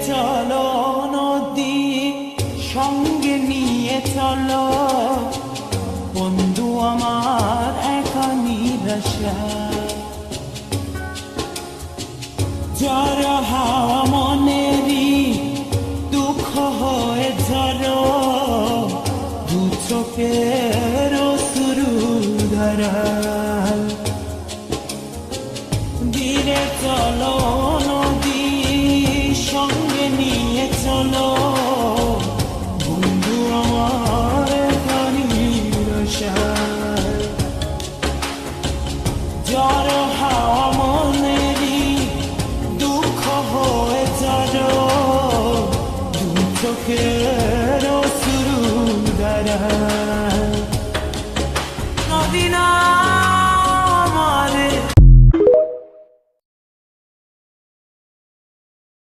চলো নদী সঙ্গে নিয়ে চলো বন্ধু আমার একা নিরাশা ঝড় হাওয়া মনেরই দুঃখ হয়ে ঝড় দু চোখের শুরু ধরা ধীরে চলো নদী সঙ্গে নিয়ে চলো বন্ধু আমার নিরাশা ঝড় হাওয়া মনেরই দুঃখ হয়ে ঝড় দু চোখের শুরু দ্বারা